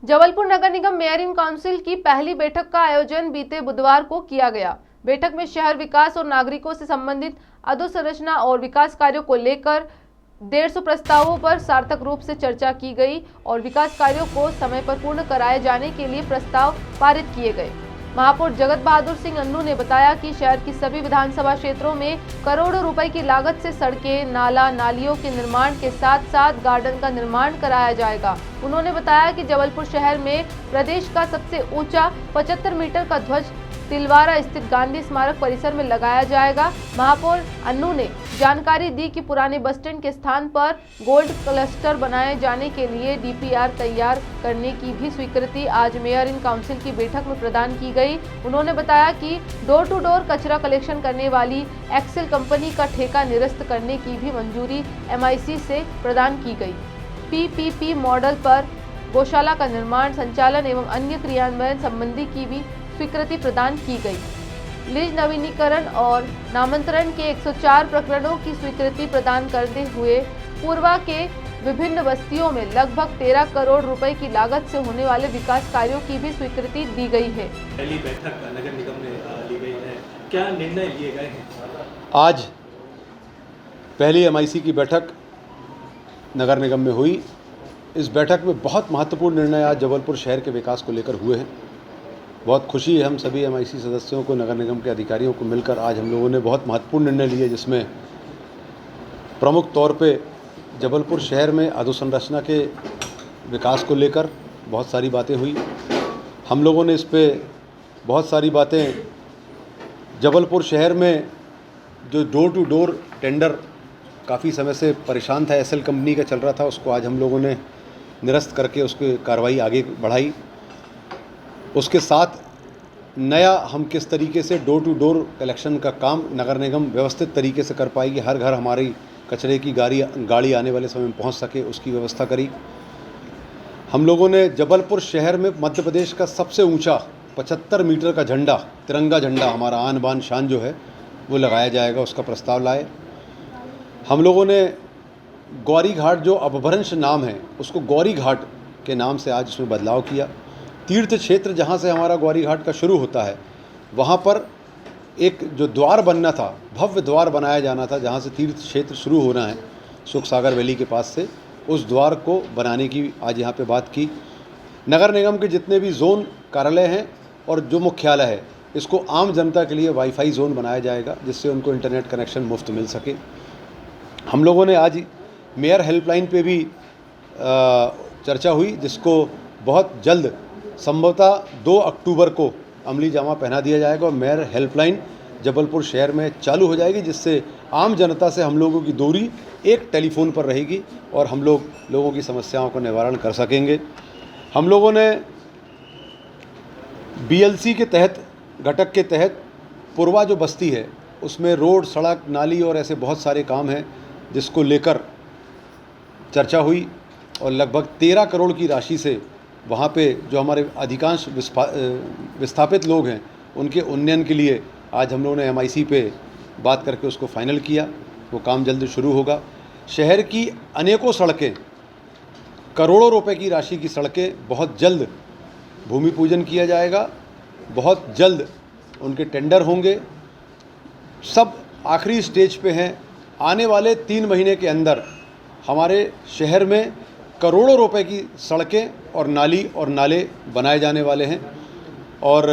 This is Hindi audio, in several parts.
Jabalpur Nagar Nigam mayor in council की पहली बैठक का आयोजन बीते बुधवार को किया गया। बैठक में शहर विकास और नागरिकों से संबंधित अधोसंरचना और विकास कार्यों को लेकर 150 प्रस्तावों पर सार्थक रूप से चर्चा की गई और विकास कार्यों को समय पर पूर्ण कराए जाने के लिए प्रस्ताव पारित किए गए। महापौर जगत बहादुर सिंह अन्नू ने बताया कि शहर की सभी विधानसभा क्षेत्रों में करोड़ों रुपए की लागत से सड़कें, नाला, नालियों के निर्माण के साथ साथ गार्डन का निर्माण कराया जाएगा। उन्होंने बताया कि जबलपुर शहर में प्रदेश का सबसे ऊंचा 75 मीटर का ध्वज तिलवारा स्थित गांधी स्मारक परिसर में लगाया जाएगा। महापौर अन्नू ने जानकारी दी कि पुराने बस स्टैंड के स्थान पर गोल्ड क्लस्टर बनाए जाने के लिए डीपीआर तैयार करने की भी स्वीकृति आज मेयर इन काउंसिल की बैठक में प्रदान की गई। उन्होंने बताया कि डोर टू डोर कचरा कलेक्शन करने वाली एक्सेल कंपनी का ठेका निरस्त करने की भी मंजूरी MIC से प्रदान की गई। PPP मॉडल पर गौशाला का निर्माण, संचालन एवं अन्य क्रियान्वयन संबंधी की भी स्वीकृति प्रदान की गई। लीज नवीनीकरण और नामांतरण के 104 प्रकरणों की स्वीकृति प्रदान करते हुए पूर्वा के विभिन्न बस्तियों में लगभग 13 करोड़ रुपए की लागत से होने वाले विकास कार्यों की भी स्वीकृति दी गई है। पहली बैठक नगर निगम ने ली गई है, क्या निर्णय लिए गए हैं? आज पहली MIC की बैठक नगर निगम में हुई। इस बैठक में बहुत महत्वपूर्ण निर्णय आज जबलपुर शहर के विकास को लेकर हुए हैं। बहुत खुशी है हम सभी MIC सदस्यों को, नगर निगम के अधिकारियों को मिलकर आज हम लोगों ने बहुत महत्वपूर्ण निर्णय लिए, जिसमें प्रमुख तौर पे जबलपुर शहर में अधोसंरचना के विकास को लेकर बहुत सारी बातें हुई। हम लोगों ने इस पे बहुत सारी बातें, जबलपुर शहर में जो डोर टू डोर टेंडर काफ़ी समय से परेशान था, SL कंपनी का चल रहा था, उसको आज हम लोगों ने निरस्त करके उसकी कार्रवाई आगे बढ़ाई। उसके साथ नया हम किस तरीके से डोर टू डोर कलेक्शन का काम नगर निगम व्यवस्थित तरीके से कर पाएगी, हर घर हमारी कचरे की गाड़ी आने वाले समय में पहुंच सके, उसकी व्यवस्था करी। हम लोगों ने जबलपुर शहर में मध्य प्रदेश का सबसे ऊंचा 75 मीटर का झंडा, तिरंगा झंडा, हमारा आन बान शान जो है वो लगाया जाएगा, उसका प्रस्ताव लाए। हम लोगों ने गौरी घाट, जो अपभ्रंश नाम है, उसको गौरी घाट के नाम से आज उसमें बदलाव किया। तीर्थ क्षेत्र जहाँ से हमारा गौरी घाट का शुरू होता है, वहाँ पर एक जो द्वार बनना था, भव्य द्वार बनाया जाना था, जहाँ से तीर्थ क्षेत्र शुरू होना है सुख सागर वैली के पास से, उस द्वार को बनाने की आज यहाँ पे बात की। नगर निगम के जितने भी जोन कार्यालय हैं और जो मुख्यालय है, इसको आम जनता के लिए वाईफाई जोन बनाया जाएगा, जिससे उनको इंटरनेट कनेक्शन मुफ्त मिल सके। हम लोगों ने आज मेयर हेल्पलाइन पे भी चर्चा हुई, जिसको बहुत जल्द संभवतः 2 अक्टूबर को अमली जामा पहना दिया जाएगा और मेयर हेल्पलाइन जबलपुर शहर में चालू हो जाएगी, जिससे आम जनता से हम लोगों की दूरी एक टेलीफोन पर रहेगी और हम लोगों की समस्याओं का निवारण कर सकेंगे। हम लोगों ने BLC के तहत, घटक के तहत पूर्वा जो बस्ती है, उसमें रोड, सड़क, नाली और ऐसे बहुत सारे काम हैं, जिसको लेकर चर्चा हुई और लगभग 13 करोड़ की राशि से वहाँ पे जो हमारे अधिकांश विस्थापित लोग हैं, उनके उन्नयन के लिए आज हम लोगों ने MIC पे बात करके उसको फाइनल किया। वो काम जल्द शुरू होगा। शहर की अनेकों सड़कें, करोड़ों रुपए की राशि की सड़कें बहुत जल्द भूमि पूजन किया जाएगा, बहुत जल्द उनके टेंडर होंगे, सब आखिरी स्टेज पे हैं। आने वाले 3 महीने के अंदर हमारे शहर में करोड़ों रुपए की सड़कें और नाली और नाले बनाए जाने वाले हैं और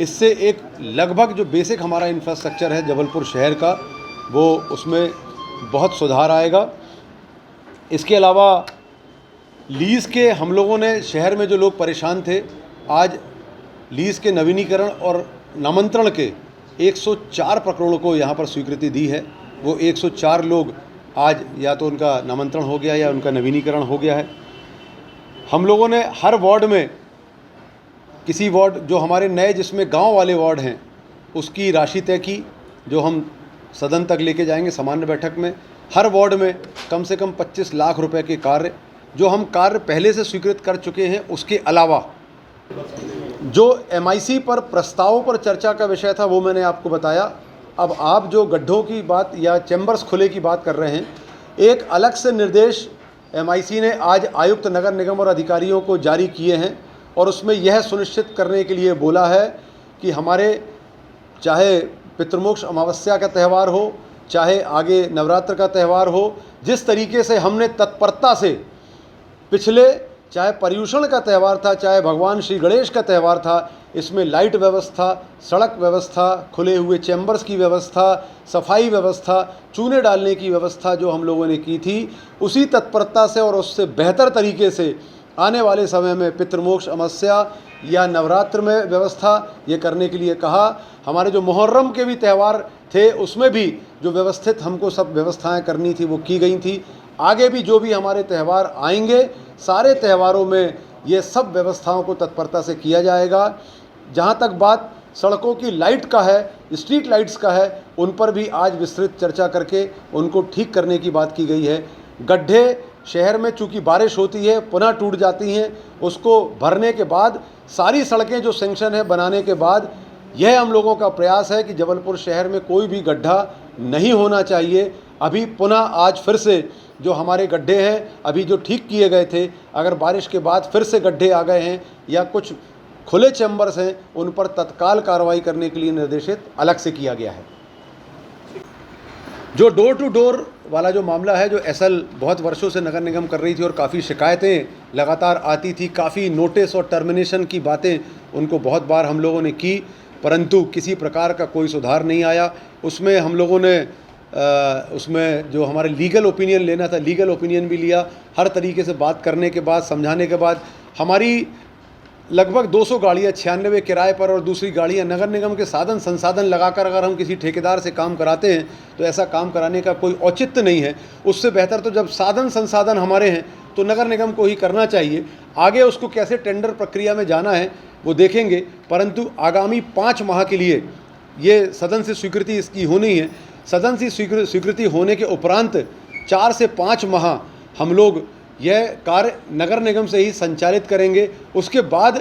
इससे एक लगभग जो बेसिक हमारा इंफ्रास्ट्रक्चर है जबलपुर शहर का, वो उसमें बहुत सुधार आएगा। इसके अलावा लीज़ के, हम लोगों ने शहर में जो लोग परेशान थे, आज लीज़ के नवीनीकरण और नामांतरण के 104 प्रकरणों को यहाँ पर स्वीकृति दी है। वो 104 लोग आज या तो उनका नामांतरण हो गया या उनका नवीनीकरण हो गया है। हम लोगों ने हर वार्ड में, किसी वार्ड जो हमारे नए, जिसमें गांव वाले वार्ड हैं, उसकी राशि तय की, जो हम सदन तक लेके जाएंगे सामान्य बैठक में। हर वार्ड में कम से कम 25 लाख रुपए के कार्य, जो हम कार्य पहले से स्वीकृत कर चुके हैं, उसके अलावा जो MIC पर प्रस्तावों पर चर्चा का विषय था, वो मैंने आपको बताया। अब आप जो गड्ढों की बात या चैम्बर्स खुले की बात कर रहे हैं, एक अलग से निर्देश MIC ने आज आयुक्त नगर निगम और अधिकारियों को जारी किए हैं और उसमें यह सुनिश्चित करने के लिए बोला है कि हमारे चाहे पितृमोक्ष अमावस्या का त्यौहार हो, चाहे आगे नवरात्र का त्यौहार हो, जिस तरीके से हमने तत्परता से पिछले चाहे पर्यूषण का त्यौहार था, चाहे भगवान श्री गणेश का त्यौहार था, इसमें लाइट व्यवस्था, सड़क व्यवस्था, खुले हुए चैम्बर्स की व्यवस्था, सफाई व्यवस्था, चूने डालने की व्यवस्था जो हम लोगों ने की थी, उसी तत्परता से और उससे बेहतर तरीके से आने वाले समय में पितृमोक्ष अमावस्या या नवरात्र में व्यवस्था ये करने के लिए कहा। हमारे जो मुहर्रम के भी त्यौहार थे उसमें भी जो व्यवस्थित हमको सब व्यवस्थाएं करनी थी वो की गई थी। आगे भी जो भी हमारे त्यौहार आएंगे सारे त्यौहारों में ये सब व्यवस्थाओं को तत्परता से किया जाएगा। जहाँ तक बात सड़कों की लाइट का है, स्ट्रीट लाइट्स का है, उन पर भी आज विस्तृत चर्चा करके उनको ठीक करने की बात की गई है। गड्ढे शहर में चूँकि बारिश होती है पुनः टूट जाती हैं, उसको भरने के बाद सारी सड़कें जो सेंक्शन है बनाने के बाद यह हम लोगों का प्रयास है कि जबलपुर शहर में कोई भी गड्ढा नहीं होना चाहिए। अभी पुनः आज फिर से जो हमारे गड्ढे हैं अभी जो ठीक किए गए थे, अगर बारिश के बाद फिर से गड्ढे आ गए हैं या कुछ खुले चैम्बर्स हैं, उन पर तत्काल कार्रवाई करने के लिए निर्देशित अलग से किया गया है। जो डोर टू डोर वाला जो मामला है, जो एसएल बहुत वर्षों से नगर निगम कर रही थी और काफ़ी शिकायतें लगातार आती थी, काफ़ी नोटिस और टर्मिनेशन की बातें उनको बहुत बार हम लोगों ने की, परंतु किसी प्रकार का कोई सुधार नहीं आया। उसमें हम लोगों ने उसमें जो हमारे लीगल ओपिनियन लेना था, लीगल ओपिनियन भी लिया। हर तरीके से बात करने के बाद, समझाने के बाद हमारी लगभग 200 गाड़ियाँ 96 किराए पर और दूसरी गाड़ियाँ नगर निगम के साधन संसाधन लगाकर अगर हम किसी ठेकेदार से काम कराते हैं तो ऐसा काम कराने का कोई औचित्य नहीं है। उससे बेहतर तो जब साधन संसाधन हमारे हैं तो नगर निगम को ही करना चाहिए। आगे उसको कैसे टेंडर प्रक्रिया में जाना है वो देखेंगे, परंतु आगामी 5 माह के लिए ये सदन से स्वीकृति इसकी होनी है। सदन से स्वीकृति होने के उपरांत 4 से 5 माह हम लोग यह कार्य नगर निगम से ही संचालित करेंगे। उसके बाद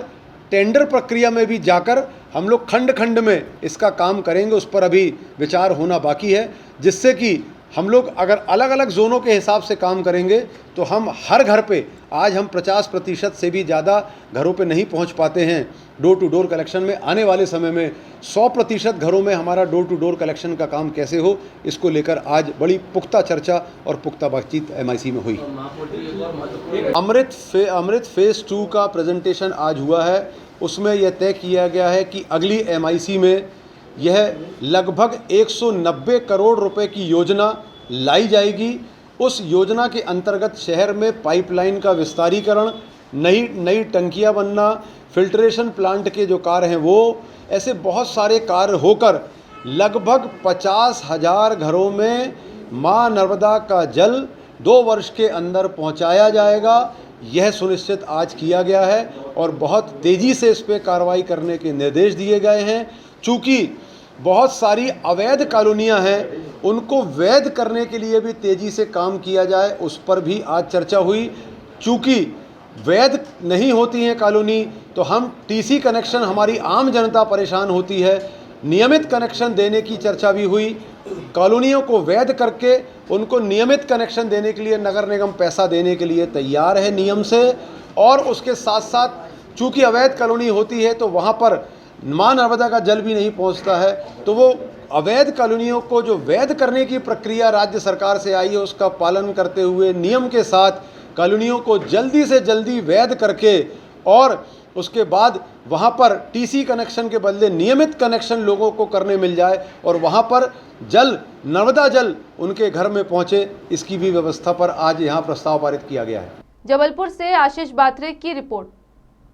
टेंडर प्रक्रिया में भी जाकर हम लोग खंड खंड में इसका काम करेंगे। उस पर अभी विचार होना बाकी है, जिससे कि हम लोग अगर अलग अलग जोनों के हिसाब से काम करेंगे तो हम हर घर पे, आज हम 50% से भी ज़्यादा घरों पे नहीं पहुंच पाते हैं डोर टू डोर कलेक्शन में। आने वाले समय में 100% घरों में हमारा डोर टू डोर कलेक्शन का काम कैसे हो, इसको लेकर आज बड़ी पुख्ता चर्चा और पुख्ता बातचीत MIC में हुई। अमृत फेज़ 2 का प्रेजेंटेशन आज हुआ है। उसमें यह तय किया गया है कि अगली MIC में यह लगभग 190 करोड़ रुपए की योजना लाई जाएगी। उस योजना के अंतर्गत शहर में पाइपलाइन का विस्तारीकरण, नई टंकियां बनना, फिल्ट्रेशन प्लांट के जो कार्य हैं वो, ऐसे बहुत सारे कार्य होकर लगभग 50,000 घरों में मां नर्मदा का जल 2 वर्ष के अंदर पहुंचाया जाएगा। यह सुनिश्चित आज किया गया है और बहुत तेज़ी से इस पर कार्रवाई करने के निर्देश दिए गए हैं। चूँकि बहुत सारी अवैध कॉलोनियां हैं, उनको वैध करने के लिए भी तेज़ी से काम किया जाए, उस पर भी आज चर्चा हुई। चूँकि वैध नहीं होती हैं कॉलोनी तो हम TC कनेक्शन, हमारी आम जनता परेशान होती है, नियमित कनेक्शन देने की चर्चा भी हुई। कॉलोनियों को वैध करके उनको नियमित कनेक्शन देने के लिए नगर निगम पैसा देने के लिए तैयार है नियम से। और उसके साथ साथ चूँकि अवैध कॉलोनी होती है तो वहाँ पर मां नर्मदा का जल भी नहीं पहुंचता है, तो वो अवैध कॉलोनियों को जो वैध करने की प्रक्रिया राज्य सरकार से आई है उसका पालन करते हुए नियम के साथ कॉलोनियों को जल्दी से जल्दी वैध करके और उसके बाद वहाँ पर TC कनेक्शन के बदले नियमित कनेक्शन लोगों को करने मिल जाए और वहाँ पर जल, नर्मदा जल उनके घर में पहुँचे, इसकी भी व्यवस्था पर आज यहाँ प्रस्ताव पारित किया गया है। जबलपुर से आशीष बात्रे की रिपोर्ट।